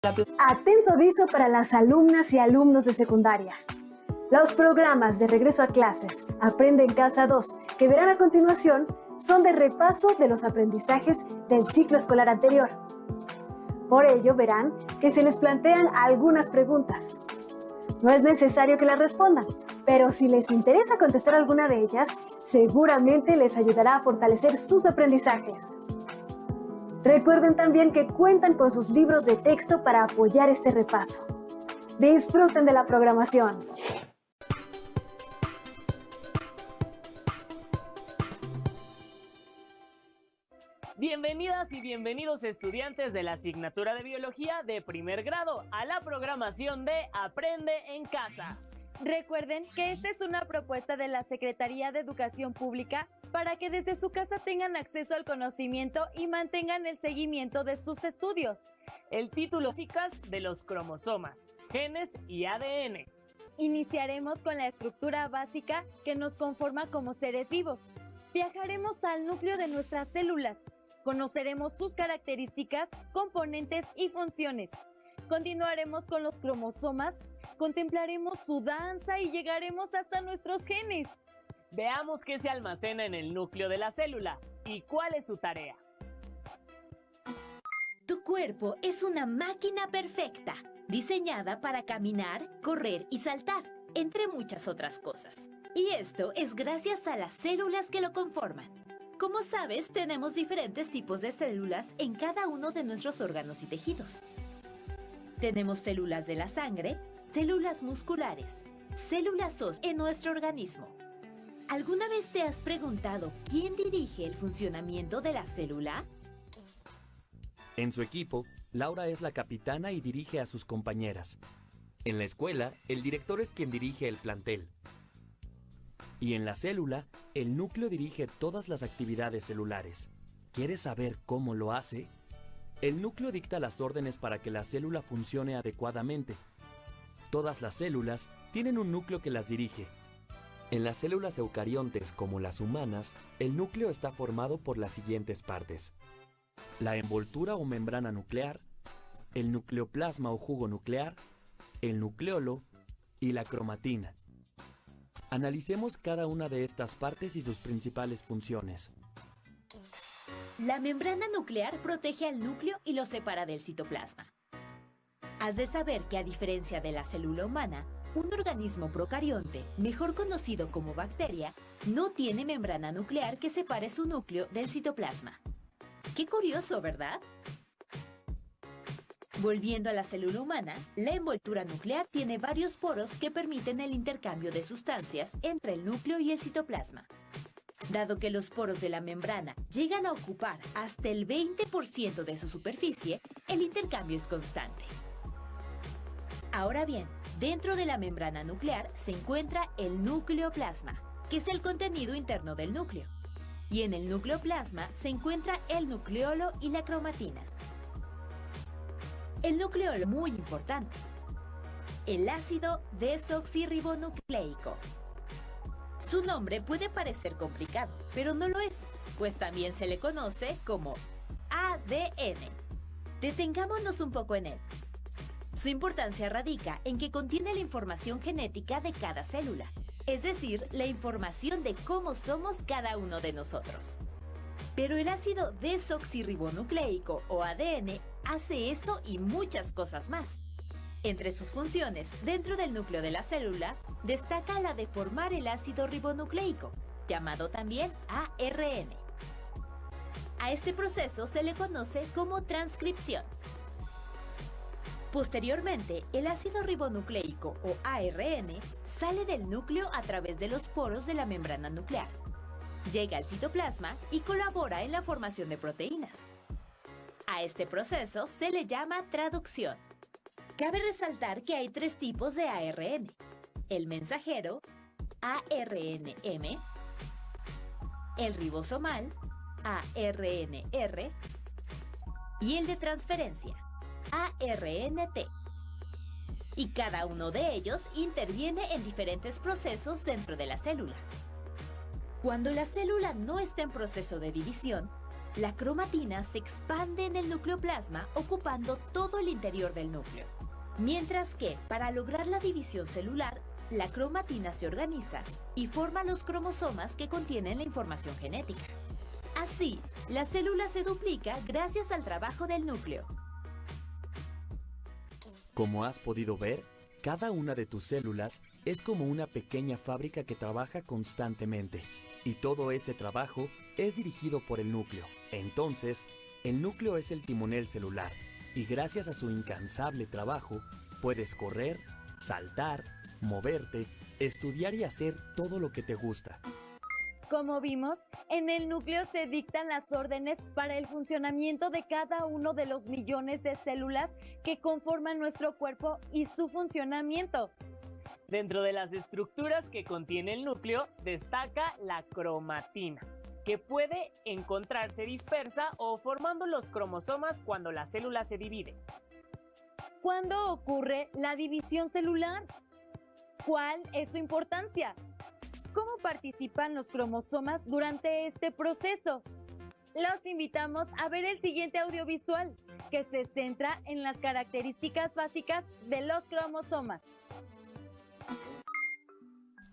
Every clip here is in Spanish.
Atento aviso para las alumnas y alumnos de secundaria. Los programas de regreso a clases Aprende en Casa 2, que verán a continuación, son de repaso de los aprendizajes del ciclo escolar anterior. Por ello verán que se les plantean algunas preguntas. No es necesario que las respondan, pero si les interesa contestar alguna de ellas, seguramente les ayudará a fortalecer sus aprendizajes. Recuerden también que cuentan con sus libros de texto para apoyar este repaso. Disfruten de la programación. Bienvenidas y bienvenidos estudiantes de la asignatura de Biología de primer grado a la programación de Aprende en Casa. Recuerden que esta es una propuesta de la Secretaría de Educación Pública para que desde su casa tengan acceso al conocimiento y mantengan el seguimiento de sus estudios. El título CICAS de los cromosomas, genes y ADN. Iniciaremos con la estructura básica que nos conforma como seres vivos. Viajaremos al núcleo de nuestras células. Conoceremos sus características, componentes y funciones. Continuaremos con los cromosomas, contemplaremos su danza y llegaremos hasta nuestros genes. Veamos qué se almacena en el núcleo de la célula y cuál es su tarea. Tu cuerpo es una máquina perfecta, diseñada para caminar, correr y saltar, entre muchas otras cosas. Y esto es gracias a las células que lo conforman. Como sabes, tenemos diferentes tipos de células en cada uno de nuestros órganos y tejidos. Tenemos células de la sangre, células musculares, células óseas en nuestro organismo. ¿Alguna vez te has preguntado quién dirige el funcionamiento de la célula? En su equipo, Laura es la capitana y dirige a sus compañeras. En la escuela, el director es quien dirige el plantel. Y en la célula, el núcleo dirige todas las actividades celulares. ¿Quieres saber cómo lo hace? El núcleo dicta las órdenes para que la célula funcione adecuadamente. Todas las células tienen un núcleo que las dirige. En las células eucariontes, como las humanas, el núcleo está formado por las siguientes partes: la envoltura o membrana nuclear, el nucleoplasma o jugo nuclear, el nucleolo y la cromatina. Analicemos cada una de estas partes y sus principales funciones. La membrana nuclear protege al núcleo y lo separa del citoplasma. Has de saber que, a diferencia de la célula humana, un organismo procarionte, mejor conocido como bacteria, no tiene membrana nuclear que separe su núcleo del citoplasma. ¡Qué curioso!, ¿verdad? Volviendo a la célula humana, la envoltura nuclear tiene varios poros que permiten el intercambio de sustancias entre el núcleo y el citoplasma. Dado que los poros de la membrana llegan a ocupar hasta el 20% de su superficie, el intercambio es constante. Ahora bien, dentro de la membrana nuclear se encuentra el nucleoplasma, que es el contenido interno del núcleo. Y en el nucleoplasma se encuentra el nucleolo y la cromatina. El nucleolo es muy importante. El ácido desoxirribonucleico. Su nombre puede parecer complicado, pero no lo es, pues también se le conoce como ADN. Detengámonos un poco en él. Su importancia radica en que contiene la información genética de cada célula, es decir, la información de cómo somos cada uno de nosotros. Pero el ácido desoxirribonucleico o ADN hace eso y muchas cosas más. Entre sus funciones dentro del núcleo de la célula destaca la de formar el ácido ribonucleico, llamado también ARN. A este proceso se le conoce como transcripción. Posteriormente, el ácido ribonucleico o ARN sale del núcleo a través de los poros de la membrana nuclear. Llega al citoplasma y colabora en la formación de proteínas. A este proceso se le llama traducción. Cabe resaltar que hay tres tipos de ARN: el mensajero, ARNM, el ribosomal, ARNR, y el de transferencia, ARNT. Y cada uno de ellos interviene en diferentes procesos dentro de la célula. Cuando la célula no está en proceso de división, La cromatina se expande en el nucleoplasma ocupando todo el interior del núcleo. Mientras que, para lograr la división celular, la cromatina se organiza y forma los cromosomas que contienen la información genética. Así, la célula se duplica gracias al trabajo del núcleo. Como has podido ver, cada una de tus células es como una pequeña fábrica que trabaja constantemente. Y todo ese trabajo es dirigido por el núcleo. Entonces, el núcleo es el timonel celular. Y gracias a su incansable trabajo, puedes correr, saltar, moverte, estudiar y hacer todo lo que te gusta. Como vimos, en el núcleo se dictan las órdenes para el funcionamiento de cada uno de los millones de células que conforman nuestro cuerpo y su funcionamiento. Dentro de las estructuras que contiene el núcleo, destaca la cromatina, que puede encontrarse dispersa o formando los cromosomas cuando la célula se divide. ¿Cuándo ocurre la división celular? ¿Cuál es su importancia? ¿Cómo participan los cromosomas durante este proceso? Los invitamos a ver el siguiente audiovisual, que se centra en las características básicas de los cromosomas.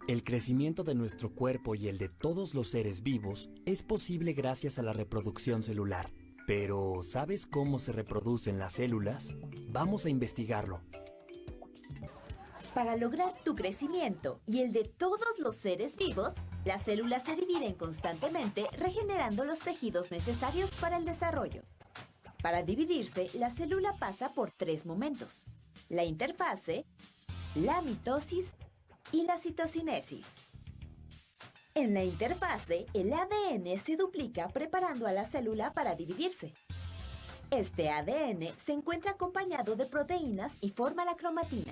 El crecimiento de nuestro cuerpo y el de todos los seres vivos es posible gracias a la reproducción celular. Pero, ¿sabes cómo se reproducen las células? Vamos a investigarlo. Para lograr tu crecimiento y el de todos los seres vivos, las células se dividen constantemente regenerando los tejidos necesarios para el desarrollo. Para dividirse, la célula pasa por 3 momentos: la interfase, la mitosis y la citocinesis. En la interfase, el ADN se duplica preparando a la célula para dividirse. Este ADN se encuentra acompañado de proteínas y forma la cromatina.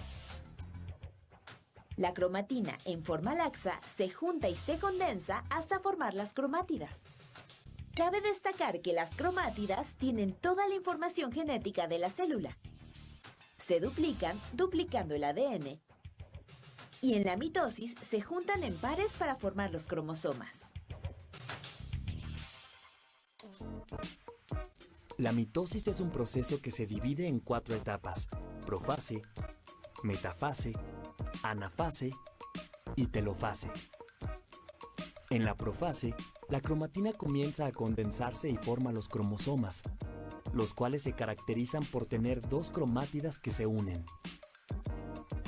La cromatina en forma laxa se junta y se condensa hasta formar las cromátidas. Cabe destacar que las cromátidas tienen toda la información genética de la célula. Se duplican, duplicando el ADN, y en la mitosis se juntan en pares para formar los cromosomas. La mitosis es un proceso que se divide en 4 etapas: profase, metafase, anafase y telofase. En la profase, la cromatina comienza a condensarse y forma los cromosomas, los cuales se caracterizan por tener 2 cromátidas que se unen.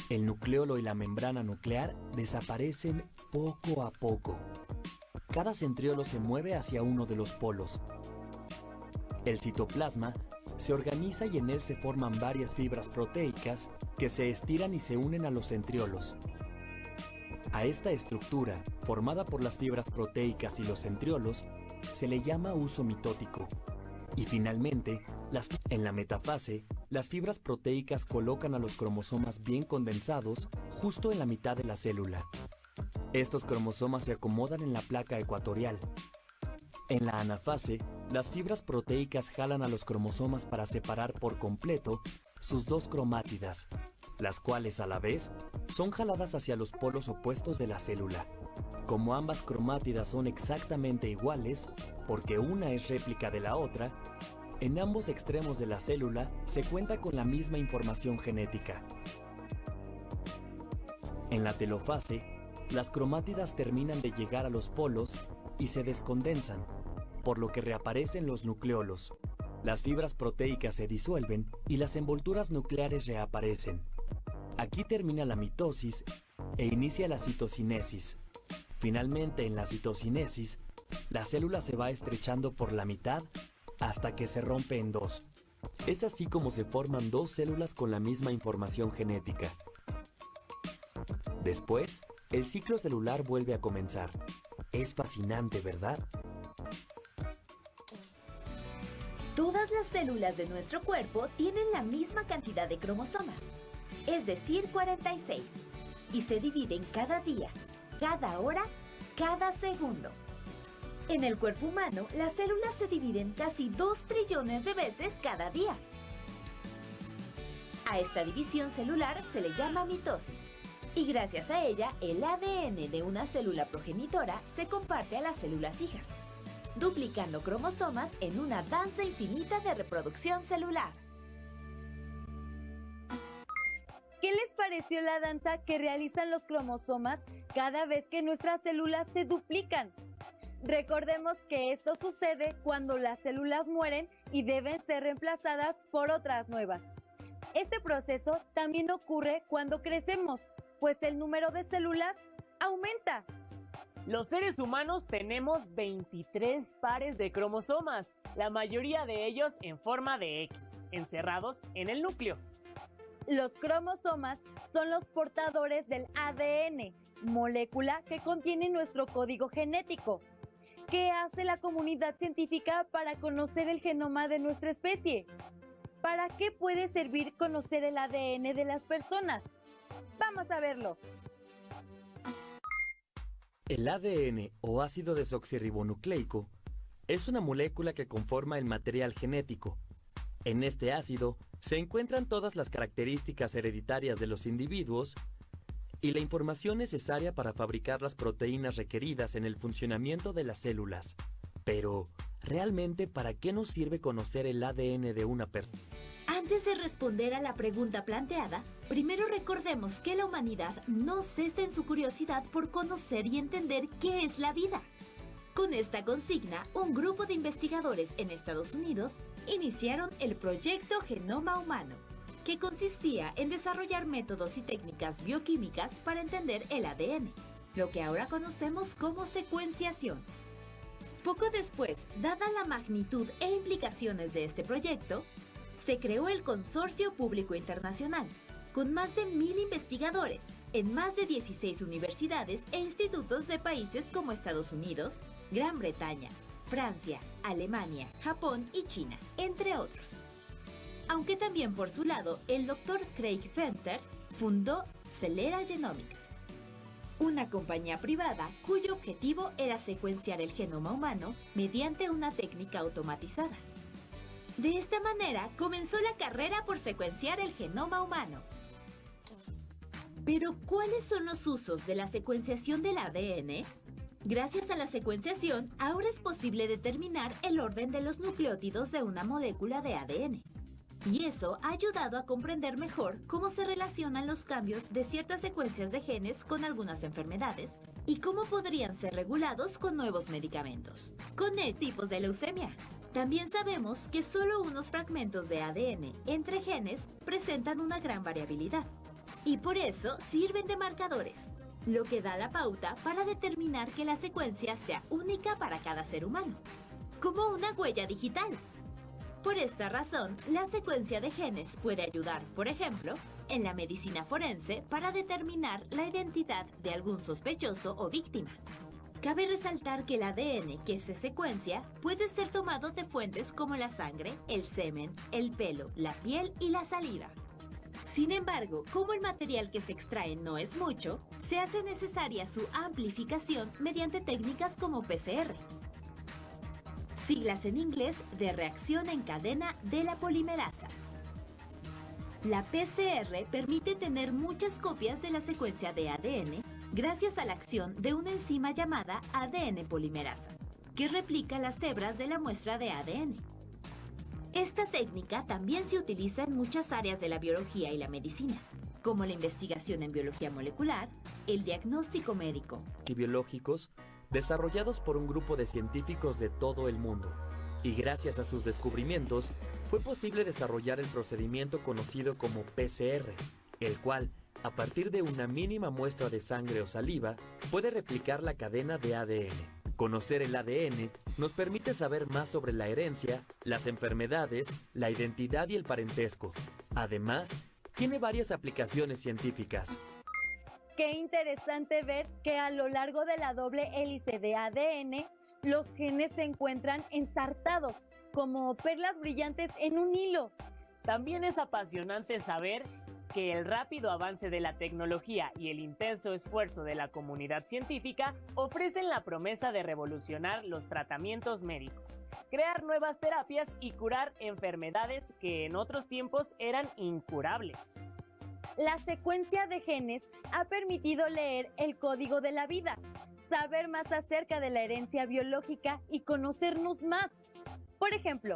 El nucleolo y la membrana nuclear desaparecen poco a poco. Cada centriolo se mueve hacia uno de los polos. El citoplasma se organiza y en él se forman varias fibras proteicas que se estiran y se unen a los centriolos. A esta estructura, formada por las fibras proteicas y los centriolos, se le llama uso mitótico. Y finalmente, en la metafase, las fibras proteicas colocan a los cromosomas bien condensados justo en la mitad de la célula. Estos cromosomas se acomodan en la placa ecuatorial. En la anafase, las fibras proteicas jalan a los cromosomas para separar por completo sus 2 cromátidas, las cuales a la vez son jaladas hacia los polos opuestos de la célula. Como ambas cromátidas son exactamente iguales, porque una es réplica de la otra, en ambos extremos de la célula se cuenta con la misma información genética. En la telofase, las cromátidas terminan de llegar a los polos y se descondensan, por lo que reaparecen los nucleolos. Las fibras proteicas se disuelven y las envolturas nucleares reaparecen. Aquí termina la mitosis e inicia la citocinesis. Finalmente, en la citocinesis, la célula se va estrechando por la mitad hasta que se rompe en 2. Es así como se forman 2 células con la misma información genética. Después, el ciclo celular vuelve a comenzar. Es fascinante, ¿verdad? Todas las células de nuestro cuerpo tienen la misma cantidad de cromosomas, es decir, 46, y se dividen cada día, cada hora, cada segundo. En el cuerpo humano, las células se dividen casi 2 trillones de veces cada día. A esta división celular se le llama mitosis, y gracias a ella, el ADN de una célula progenitora se comparte a las células hijas. duplicando cromosomas en una danza infinita de reproducción celular. ¿Qué les pareció la danza que realizan los cromosomas cada vez que nuestras células se duplican? Recordemos que esto sucede cuando las células mueren y deben ser reemplazadas por otras nuevas. Este proceso también ocurre cuando crecemos, pues el número de células aumenta. Los seres humanos tenemos 23 pares de cromosomas, la mayoría de ellos en forma de X, encerrados en el núcleo. Los cromosomas son los portadores del ADN, molécula que contiene nuestro código genético. ¿Qué hace la comunidad científica para conocer el genoma de nuestra especie? ¿Para qué puede servir conocer el ADN de las personas? Vamos a verlo. El ADN o ácido desoxirribonucleico es una molécula que conforma el material genético. En este ácido se encuentran todas las características hereditarias de los individuos y la información necesaria para fabricar las proteínas requeridas en el funcionamiento de las células. Pero, ¿realmente para qué nos sirve conocer el ADN de una persona? Antes de responder a la pregunta planteada, primero recordemos que la humanidad no cesa en su curiosidad por conocer y entender qué es la vida. Con esta consigna, un grupo de investigadores en Estados Unidos iniciaron el Proyecto Genoma Humano, que consistía en desarrollar métodos y técnicas bioquímicas para entender el ADN, lo que ahora conocemos como secuenciación. Poco después, dada la magnitud e implicaciones de este proyecto, se creó el Consorcio Público Internacional, con más de 1,000 investigadores en más de 16 universidades e institutos de países como Estados Unidos, Gran Bretaña, Francia, Alemania, Japón y China, entre otros. Aunque también por su lado, el Dr. Craig Venter fundó Celera Genomics, una compañía privada cuyo objetivo era secuenciar el genoma humano mediante una técnica automatizada. De esta manera comenzó la carrera por secuenciar el genoma humano. Pero, ¿cuáles son los usos de la secuenciación del ADN? Gracias a la secuenciación, ahora es posible determinar el orden de los nucleótidos de una molécula de ADN. Y eso ha ayudado a comprender mejor cómo se relacionan los cambios de ciertas secuencias de genes con algunas enfermedades y cómo podrían ser regulados con nuevos medicamentos. Con tipos de leucemia. También sabemos que solo unos fragmentos de ADN entre genes presentan una gran variabilidad y por eso sirven de marcadores, lo que da la pauta para determinar que la secuencia sea única para cada ser humano, como una huella digital. Por esta razón, la secuencia de genes puede ayudar, por ejemplo, en la medicina forense para determinar la identidad de algún sospechoso o víctima. Cabe resaltar que el ADN que se secuencia puede ser tomado de fuentes como la sangre, el semen, el pelo, la piel y la saliva. Sin embargo, como el material que se extrae no es mucho, se hace necesaria su amplificación mediante técnicas como PCR. Siglas en inglés de reacción en cadena de la polimerasa. La PCR permite tener muchas copias de la secuencia de ADN gracias a la acción de una enzima llamada ADN polimerasa, que replica las hebras de la muestra de ADN. Esta técnica también se utiliza en muchas áreas de la biología y la medicina, como la investigación en biología molecular, el diagnóstico médico Y biológicos desarrollados por un grupo de científicos de todo el mundo. Y gracias a sus descubrimientos, fue posible desarrollar el procedimiento conocido como PCR, el cual, a partir de una mínima muestra de sangre o saliva, puede replicar la cadena de ADN. Conocer el ADN nos permite saber más sobre la herencia, las enfermedades, la identidad y el parentesco. Además, tiene varias aplicaciones científicas. Qué interesante ver que a lo largo de la doble hélice de ADN, los genes se encuentran ensartados, como perlas brillantes en un hilo. También es apasionante saber que el rápido avance de la tecnología y el intenso esfuerzo de la comunidad científica ofrecen la promesa de revolucionar los tratamientos médicos, crear nuevas terapias y curar enfermedades que en otros tiempos eran incurables. La secuencia de genes ha permitido leer el código de la vida, saber más acerca de la herencia biológica y conocernos más. Por ejemplo,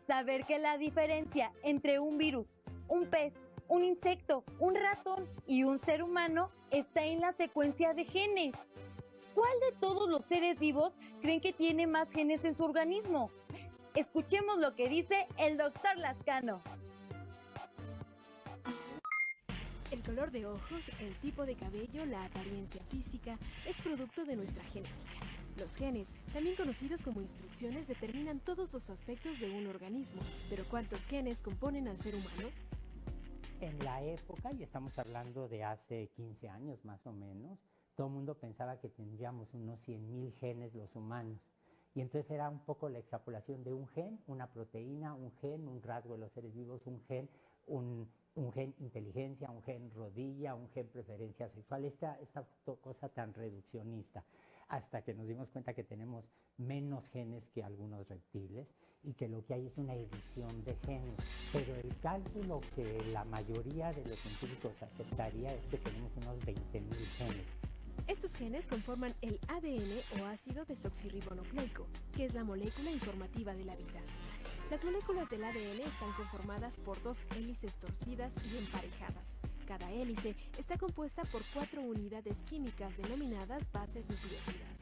saber que la diferencia entre un virus, un pez, un insecto, un ratón y un ser humano está en la secuencia de genes. ¿Cuál de todos los seres vivos creen que tiene más genes en su organismo? Escuchemos lo que dice el doctor Lascano. El color de ojos, el tipo de cabello, la apariencia física es producto de nuestra genética. Los genes, también conocidos como instrucciones, determinan todos los aspectos de un organismo. Pero ¿cuántos genes componen al ser humano? En la época, y estamos hablando de hace 15 años más o menos, todo el mundo pensaba que tendríamos unos 100,000 genes los humanos. Y entonces era un poco la extrapolación de un gen, una proteína, un gen, un rasgo de los seres vivos, un gen inteligencia, un gen rodilla, un gen preferencia sexual, esta cosa tan reduccionista, hasta que nos dimos cuenta que tenemos menos genes que algunos reptiles y que lo que hay es una edición de genes. Pero el cálculo que la mayoría de los científicos aceptaría es que tenemos unos 20,000 genes. Estos genes conforman el ADN o ácido desoxirribonucleico, que es la molécula informativa de la vida. Las moléculas del ADN están conformadas por 2 hélices torcidas y emparejadas. Cada hélice está compuesta por 4 unidades químicas denominadas bases nucleótidas: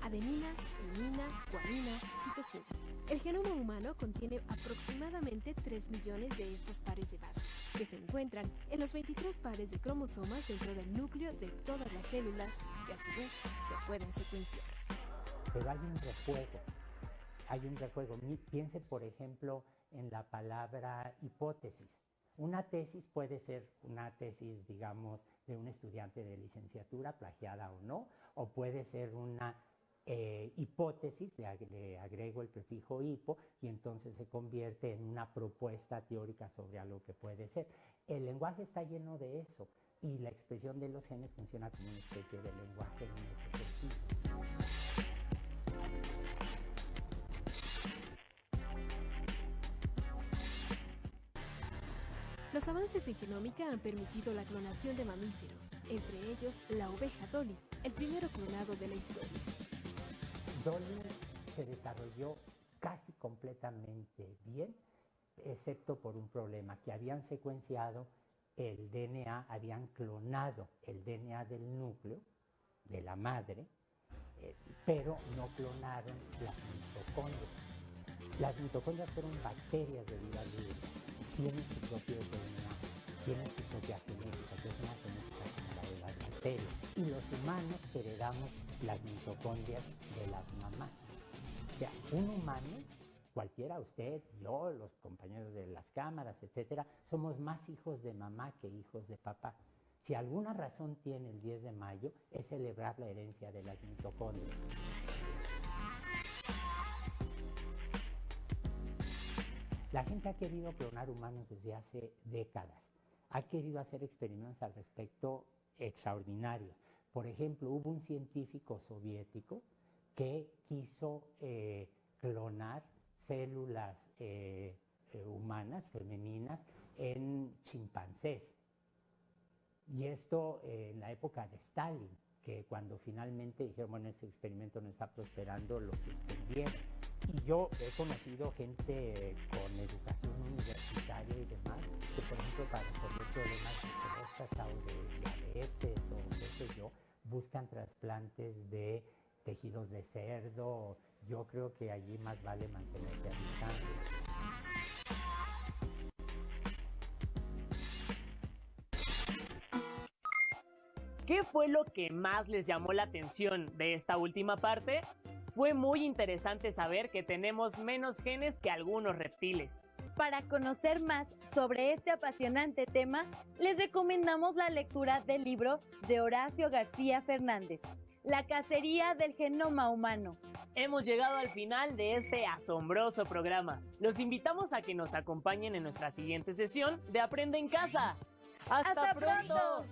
adenina, timina, guanina, citosina. El genoma humano contiene aproximadamente 3 millones de estos pares de bases, que se encuentran en los 23 pares de cromosomas dentro del núcleo de todas las células, que a su vez se pueden secuenciar. Pero hay un rejuego. Piense, por ejemplo, en la palabra hipótesis. Una tesis puede ser una tesis, digamos, de un estudiante de licenciatura, plagiada o puede ser una hipótesis, le agrego el prefijo hipo, y entonces se convierte en una propuesta teórica sobre algo que puede ser. El lenguaje está lleno de eso, y la expresión de los genes funciona como una especie de lenguaje en ese sentido. Los avances en genómica han permitido la clonación de mamíferos, entre ellos la oveja Dolly, el primero clonado de la historia. Dolly se desarrolló casi completamente bien, excepto por un problema, que habían secuenciado el DNA, habían clonado el DNA del núcleo, de la madre, pero no clonaron las mitocondrias. Las mitocondrias fueron bacterias de vida libre, tienen su propio DNA, tienen su propia genética, que es una genética como la de las bacterias. Y los humanos heredamos las mitocondrias de las mamás. O sea, un humano, cualquiera, usted, yo, los compañeros de las cámaras, etcétera, somos más hijos de mamá que hijos de papá. Si alguna razón tiene el 10 de mayo, es celebrar la herencia de las mitocondrias. La gente ha querido clonar humanos desde hace décadas. Ha querido hacer experimentos al respecto extraordinarios. Por ejemplo, hubo un científico soviético que quiso clonar células humanas, femeninas, en chimpancés. Y esto en la época de Stalin, que cuando finalmente dijeron, bueno, este experimento no está prosperando, lo suspendieron. Y yo he conocido gente con educación universitaria y demás, que por ejemplo para resolver problemas de próstata o de diabetes o qué sé yo, buscan trasplantes de tejidos de cerdo. Yo creo que allí más vale mantenerse a distancia. ¿Qué fue lo que más les llamó la atención de esta última parte? Fue muy interesante saber que tenemos menos genes que algunos reptiles. Para conocer más sobre este apasionante tema, les recomendamos la lectura del libro de Horacio García Fernández, La cacería del genoma humano. Hemos llegado al final de este asombroso programa. Los invitamos a que nos acompañen en nuestra siguiente sesión de Aprende en Casa. ¡Hasta pronto!